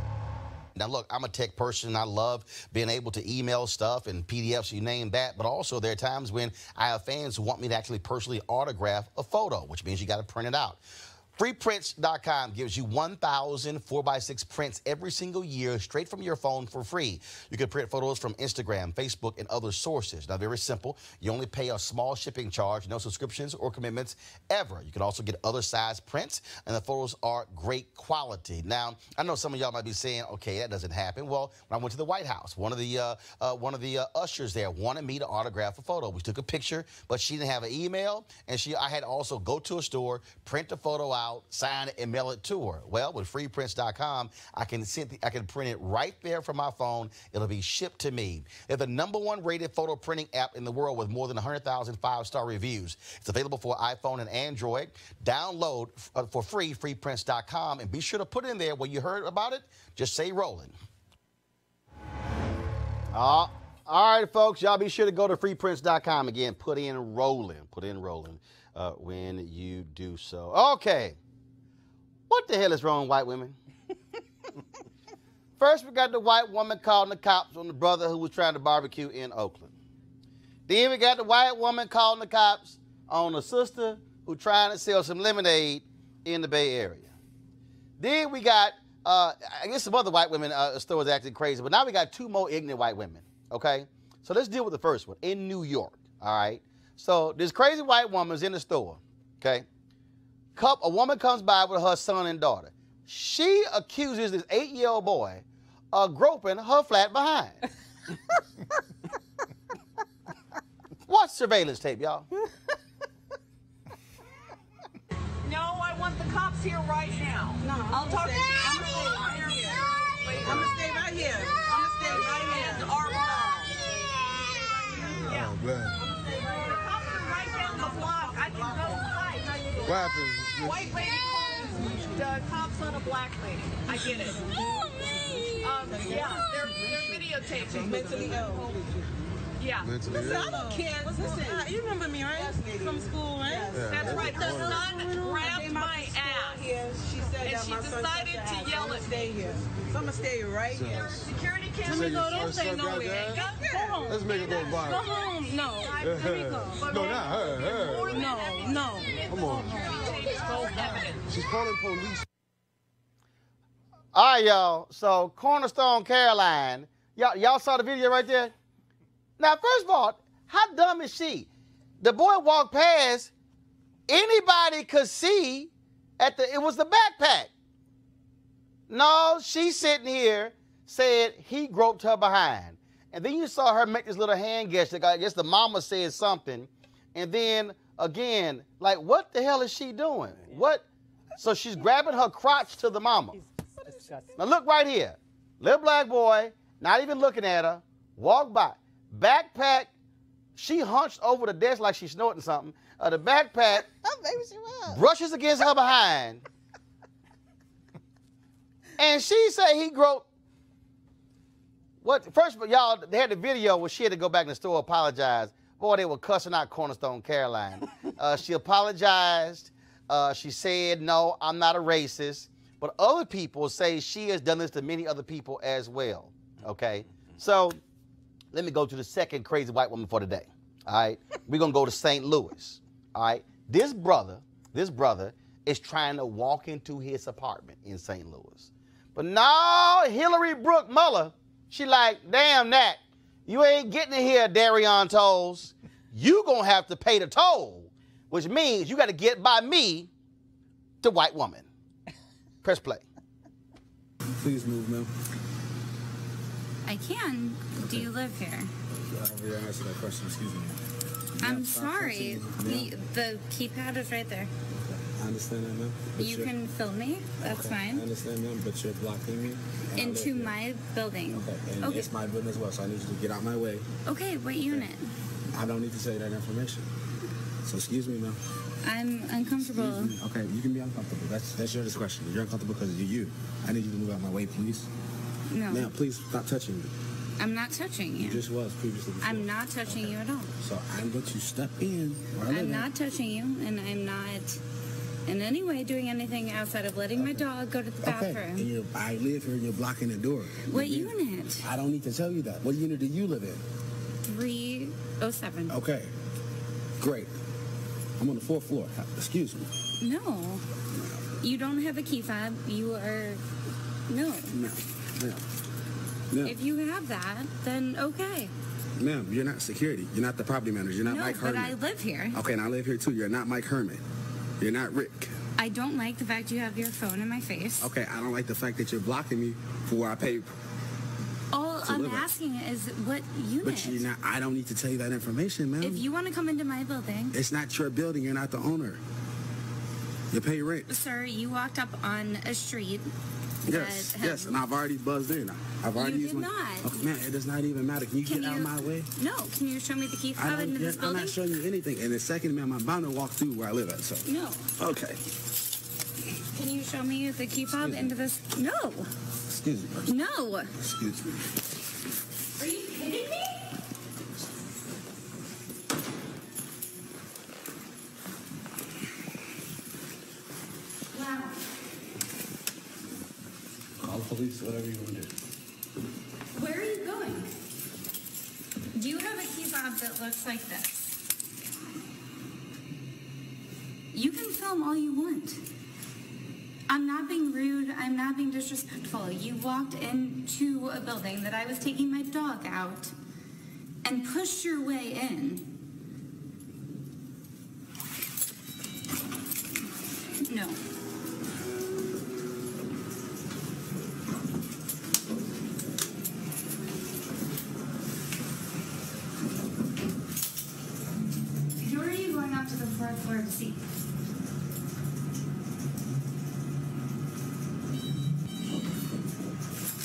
Now, look, I'm a tech person. I love being able to email stuff and PDFs, you name that. But also, there are times when I have fans who want me to actually personally autograph a photo, which means you got to print it out. FreePrints.com gives you 1,000 4x6 prints every single year straight from your phone for free. You can print photos from Instagram, Facebook, and other sources. Now, very simple. You only pay a small shipping charge, no subscriptions or commitments ever. You can also get other size prints, and the photos are great quality. Now, I know some of y'all might be saying, okay, that doesn't happen. Well, when I went to the White House, one of the ushers there wanted me to autograph a photo. We took a picture, but she didn't have an email, and I had to also go to a store, print the photo out, out, sign it, and mail it to her. Well, with freeprints.com, I can print it right there from my phone. It'll be shipped to me. They're the #1 rated photo printing app in the world with more than 100,000 5-star reviews. It's available for iPhone and Android. Download for free, freeprints.com, and be sure to put in there when you heard about it, just say Roland. All right, folks, y'all be sure to go to freeprints.com. Again, put in Roland. Put in Roland when you do so. Okay. What the hell is wrong with white women? First, we got the white woman calling the cops on the brother who was trying to barbecue in Oakland. Then we got the white woman calling the cops on a sister who trying to sell some lemonade in the Bay Area. Then we got, I guess some other white women stores acting crazy, but now we got 2 more ignorant white women, okay? So let's deal with the first one, in New York, all right? So this crazy white woman's in the store, okay? A woman comes by with her son and daughter. She accuses this 8-year-old boy of groping her flat behind. Watch surveillance tape, y'all. No, I want the cops here right now. No, I'll talk to you. I'm gonna stay right here. I'm gonna stay right here. I'm gonna stay right here. The arm. Yeah. Oh, man. The cops are right down the block. I can go inside. What happened? White lady calls the cops on a black lady. I get it. Yeah, they're videotaping. Mentally ill. Yeah. Listen, I don't care. Listen, you remember me, right? From school, right? Yeah. That's right. The son grabbed my ass. She said and that she my son decided to yell at stay here. So I'm gonna stay right here. Security camera. Let me go. Don't stay nowhere. Go home. Let's make it go viral. Go home. No. Let me go. No, not her. No. Come on. She's calling police. All right, y'all. So Cornerstone, Caroline. Y'all saw the video right there? Now, first of all, how dumb is she? The boy walked past. Anybody could see it was the backpack. No, she's sitting here, said he groped her behind. And then you saw her make this little hand gesture. I guess the mama said something. And then, again, like, what the hell is she doing? What? So she's grabbing her crotch to the mama. Now, look right here. Little black boy, not even looking at her, walk by. Backpack, she hunched over the desk like she's snorting something. The backpack Maybe she was. brushes against her behind. And she said he groped. What? First of all, y'all, they had the video where she had to go back in the store, apologize. Boy, they were cussing out Cornerstone Caroline. She apologized. She said, no, I'm not a racist. But other people say she has done this to many other people as well. Okay? So let me go to the second crazy white woman for today. All right? We're going to go to St. Louis. All right? This brother is trying to walk into his apartment in St. Louis. But no, Hillary Brooke Muller, she like, damn that. You ain't getting in here, Darion Tolls. You going to have to pay the toll, which means you got to get by me, the white woman. Press play. Please move, ma'am. I can. Do you live here? Yeah, answer that question. Excuse me. I'm sorry. The keypad is right there. I understand that, ma'am. You can film me. That's okay, fine. I understand, ma'am, but you're blocking me. Into my building. Okay, and it's my building as well, so I need you to get out my way. Okay, what unit? I don't need to tell you that information. So excuse me, ma'am. I'm uncomfortable. Okay, you can be uncomfortable. That's your discretion. You're uncomfortable because you're you. I need you to move out my way, please. No. Now, please stop touching me. I'm not touching you. You just was previously before. I'm not touching you at all. So I'm going to step in. I'm not touching you, and I'm not in any way doing anything outside of letting my dog go to the bathroom. Okay, and I live here and you're blocking the door. What unit? I don't need to tell you that. What unit do you live in? 307. Okay, great. I'm on the 4th floor. Excuse me. No. You don't have a key fob. You are... No. No. If you have that, then okay. Ma'am, you're not security. You're not the property manager. You're not Mike Herman. No, but I live here. Okay, and I live here too. You're not Mike Herman. You're not Rick. I don't like the fact you have your phone in my face. Okay, I don't like the fact that you're blocking me for where I pay. All I'm asking is what unit? But you're not. I don't need to tell you that information, ma'am. If you want to come into my building. It's not your building. You're not the owner. You pay rent. Sir, you walked up on a street. Yes, yes, and I've already buzzed in. I've already You used did my. not. Oh, man, it does not even matter. Can you get out of my way? No. Can you show me the key fob into this I'm building? not showing you anything. And the second, ma'am, I'm bound to walk through where I live at. So. No. Okay. Can you show me the key fob into this? No. Excuse me. No. Excuse me. Are you kidding me? Wow. Call the police, whatever you want to do. Where are you going? Do you have a key fob that looks like this? You can film all you want. I'm not being rude. I'm not being disrespectful. You walked into a building that I was taking my dog out and pushed your way in. No. Who are you going up to the fourth floor to see?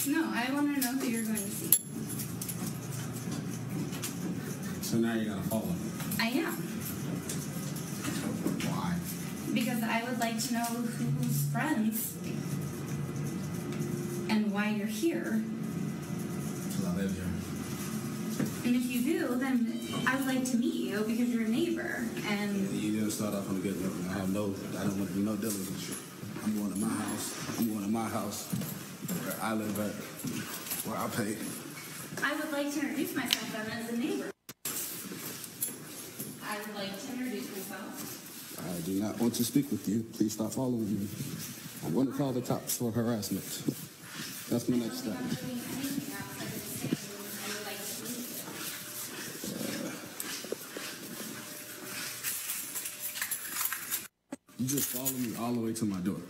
No, I want to know who you're going to see. So now you're going to follow me? I am. Why? Because I would like to know who's friends and why you're here. Because I live here. And if you do, then I would like to meet you because you're a neighbor. And You didn't start off on a good note. I don't want to do no dealing with you. I'm going to my house. I'm going to my house where I live at, where I pay. I would like to introduce myself then as a neighbor. I would like to introduce myself. I do not want to speak with you. Please stop following me. I'm going to call the cops for harassment. That's my next step. You just follow me all the way to my door.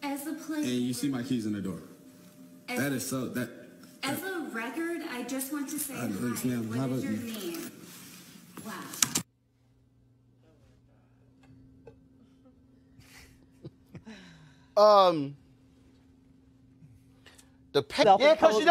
As a place. And you see my keys in the door. As That is so, that. As a record, I just want to say hi. Thanks, ma'am. How What is about your you? name? Wow. Yeah, because you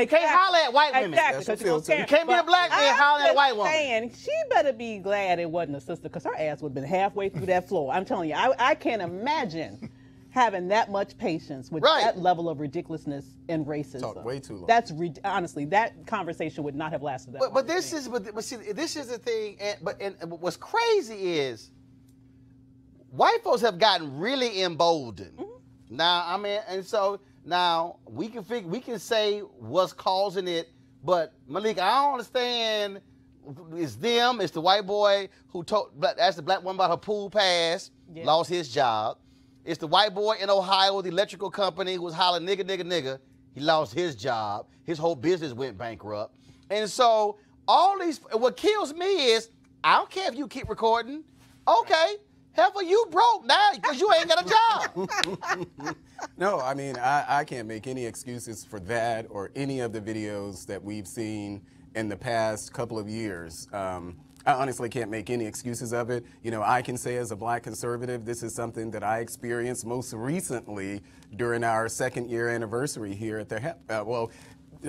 can't holler at white women. Exactly. You can't be a black man hollering at a white woman. Saying, she better be glad it wasn't a sister, because her ass would have been halfway through that floor. I'm telling you, I can't imagine having that much patience with that level of ridiculousness and racism. Talk way too long. That's honestly, that conversation would not have lasted that long. But this is the thing. And what's crazy is white folks have gotten really emboldened. Mm-hmm. Now, I mean, and so now we can say what's causing it. But Malik, I don't understand. It's them. It's the white boy who asked the black woman about her pool pass, lost his job. It's the white boy in Ohio with the electrical company who was hollering nigga, nigga, nigga. He lost his job. His whole business went bankrupt. And so all these, what kills me is, I don't care if you keep recording. Okay, heifer, you broke now because you ain't got a job. No, I mean, I can't make any excuses for that or any of the videos that we've seen in the past couple of years. I honestly can't make any excuses of it. You know, I can say as a black conservative, this is something that I experienced most recently during our second-year anniversary here at the,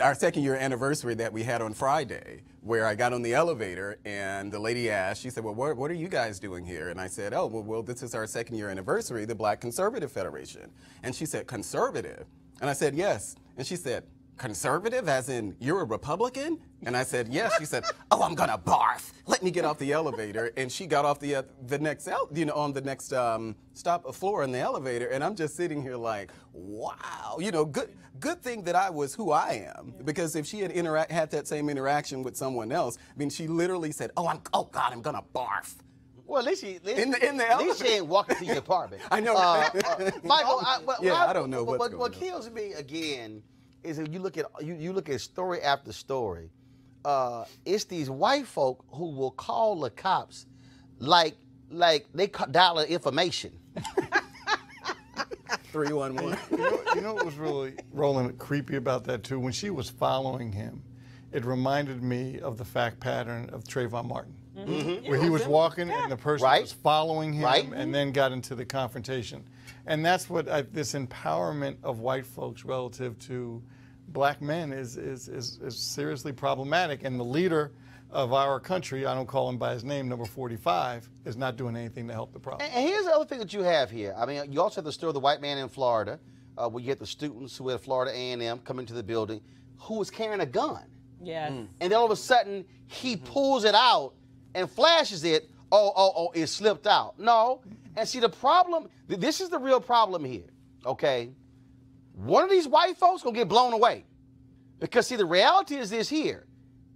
our second-year anniversary that we had on Friday, where I got on the elevator and the lady asked, she said, well, what are you guys doing here? And I said, oh, well, this is our second-year anniversary, the Black Conservative Federation. And she said, conservative? And I said, yes. And she said, conservative, as in you're a Republican? And I said, yes. She said, oh, I'm gonna barf. Let me get off the elevator. And she got off the next, on the next floor in the elevator. And I'm just sitting here like, wow, good thing that I was who I am. Because if she had had that same interaction with someone else, I mean, she literally said, oh God, I'm gonna barf. Well, at least she ain't walking to your apartment. I know. Michael, I don't know what's going on. What kills me again is if you look at story after story, it's these white folk who will call the cops like they dial information. 311. You know what was really, Roland, creepy about that too? When she was following him, it reminded me of the fact pattern of Trayvon Martin. where he was walking and the person was following him and then got into the confrontation. And that's what this empowerment of white folks relative to black men is seriously problematic. And the leader of our country, I don't call him by his name, number 45, is not doing anything to help the problem. And here's the other thing that you have here. I mean, you also have the story of the white man in Florida, where you get the students who at Florida A&M come into the building who was carrying a gun. Yes. And then all of a sudden, he pulls it out and flashes it. Oh, it slipped out. No. And see, the problem, this is the real problem here, okay? One of these white folks going to get blown away. Because, see, the reality is this here.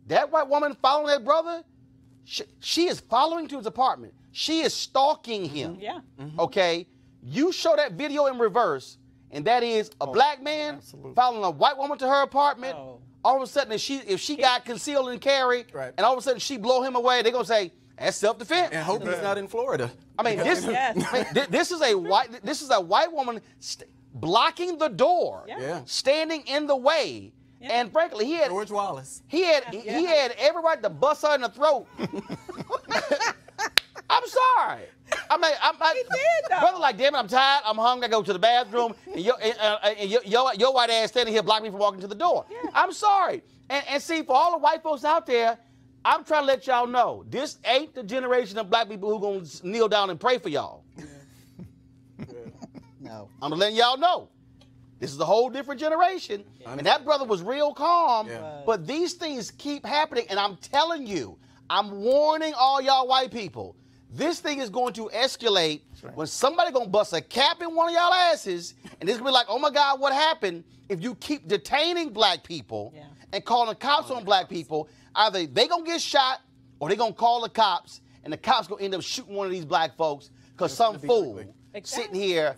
That white woman following that brother, she is following to his apartment. She is stalking him. Yeah. Okay? You show that video in reverse, and that is a black man following a white woman to her apartment. All of a sudden, if she got concealed and carry, and all of a sudden she blow him away, they're going to say, that's self-defense. And hope he's not in Florida. I mean, this is a white woman blocking the door, standing in the way. And frankly, he had George Wallace. He had every right to bust her in the throat. I'm sorry. I mean, brother, like, damn it, I'm tired. I'm hungry. I go to the bathroom, and your white ass standing here blocking me from walking to the door. Yeah. I'm sorry. And see, for all the white folks out there, I'm trying to let y'all know this ain't the generation of black people who gonna kneel down and pray for y'all. No, I'm letting y'all know. This is a whole different generation. And that brother was real calm, but these things keep happening. And I'm telling you, I'm warning all y'all white people, this thing is going to escalate when somebody gonna bust a cap in one of y'all asses, and it's gonna be like, oh my God, what happened? If you keep detaining black people and calling the cops on black people, either they gonna get shot or they gonna call the cops, and the cops gonna end up shooting one of these black folks because some fool sitting here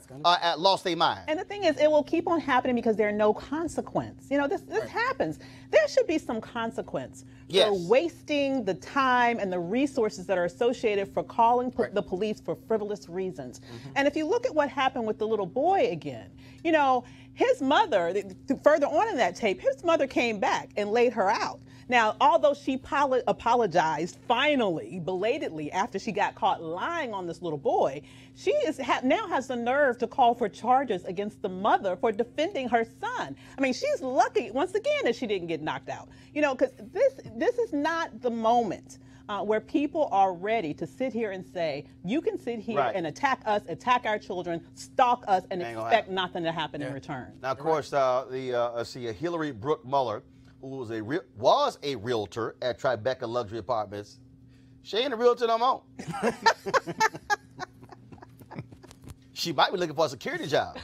lost their mind. And the thing is, it will keep on happening because there's no consequence. You know, this happens. There should be some consequence for wasting the time and the resources that are associated for calling the police for frivolous reasons. And if you look at what happened with the little boy again, you know, his mother, further on in that tape, his mother came back and laid her out. Now, although she apologized finally, belatedly, after she got caught lying on this little boy, she now has the nerve to call for charges against the mother for defending her son. I mean, she's lucky, once again, that she didn't get knocked out. You know, because this is not the moment where people are ready to sit here and say, you can sit here and attack us, attack our children, stalk us, and expect nothing to happen in return. Now, of course, Hillary Brooke Muller, who was a realtor at Tribeca Luxury Apartments, she ain't a realtor no more. She might be looking for a security job.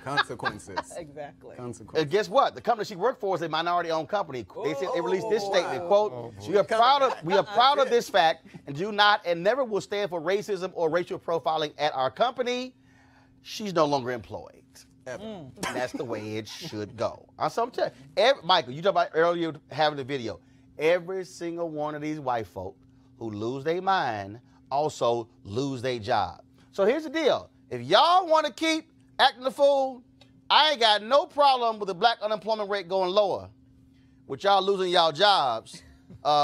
Consequences. Exactly. And guess what? The company she worked for is a minority-owned company. They released this statement, quote, we are proud of this fact and do not and never will stand for racism or racial profiling at our company. She's no longer employed. And that's the way it should go. I'm telling you, Michael, you talked about earlier having the video. Every single one of these white folk who lose their mind also lose their job. So here's the deal. If y'all want to keep acting the fool, I ain't got no problem with the black unemployment rate going lower, with y'all losing y'all jobs,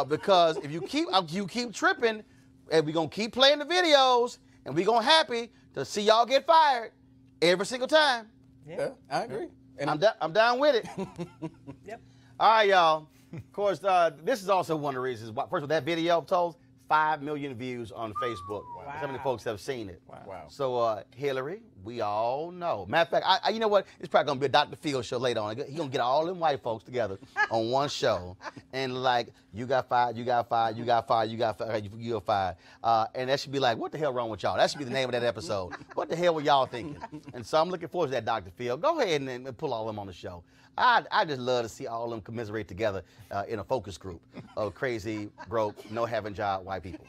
because if you keep tripping, and we're going to keep playing the videos, and we're going to happy to see y'all get fired every single time. Yeah, I agree. And I'm down with it. Yep. All right, y'all. Of course, this is also one of the reasons why. First of all, that video told 5 million views on Facebook. Wow. So many folks have seen it. Wow. So, Hillary, we all know. Matter of fact, you know what? It's probably going to be a Dr. Phil show later on. He's going to get all them white folks together on one show. And like, you got fired, you got fired, you got fired, you got fired, you got fired. And that should be like, what the hell wrong with y'all? That should be the name of that episode. What the hell were y'all thinking? And so I'm looking forward to that, Dr. Phil. Go ahead and pull all them on the show. I just love to see all of them commiserate together in a focus group of crazy, broke, no having job white people.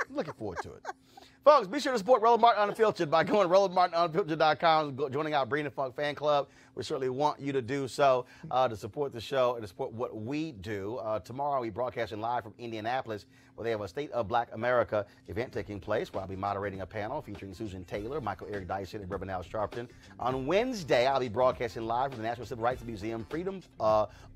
Looking forward to it. Folks, be sure to support Roland Martin Unfiltered by going to RolandMartinUnfiltered.com, joining our Breen and Funk fan club. We certainly want you to do so to support the show and to support what we do. Tomorrow, I'll be broadcasting live from Indianapolis, where they have a State of Black America event taking place, where I'll be moderating a panel featuring Susan Taylor, Michael Eric Dyson, and Reverend Al Sharpton. On Wednesday, I'll be broadcasting live from the National Civil Rights Museum Freedom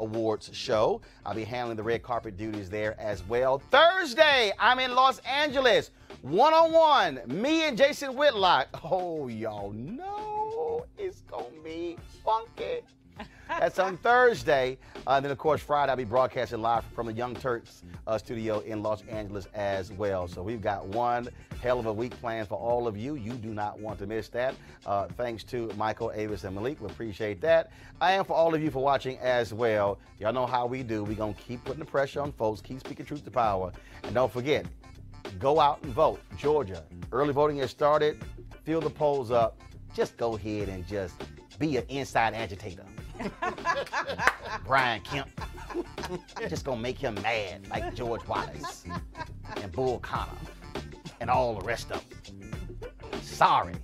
Awards show. I'll be handling the red carpet duties there as well. Thursday, I'm in Los Angeles. One-on-one, me and Jason Whitlock. Oh, y'all know it's going to be funky. That's on Thursday. And then, of course, Friday, I'll be broadcasting live from the Young Turks studio in Los Angeles as well. So we've got one hell of a week planned for all of you. You do not want to miss that. Thanks to Michael, Avis, and Malik. We appreciate that. And for all of you for watching as well. Y'all know how we do. We're going to keep putting the pressure on folks, keep speaking truth to power. And don't forget, go out and vote. Georgia, early voting has started. Fill the polls up. Just go ahead and just be an inside agitator. Brian Kemp. Just gonna make him mad like George Wallace and Bull Connor and all the rest of them. Sorry.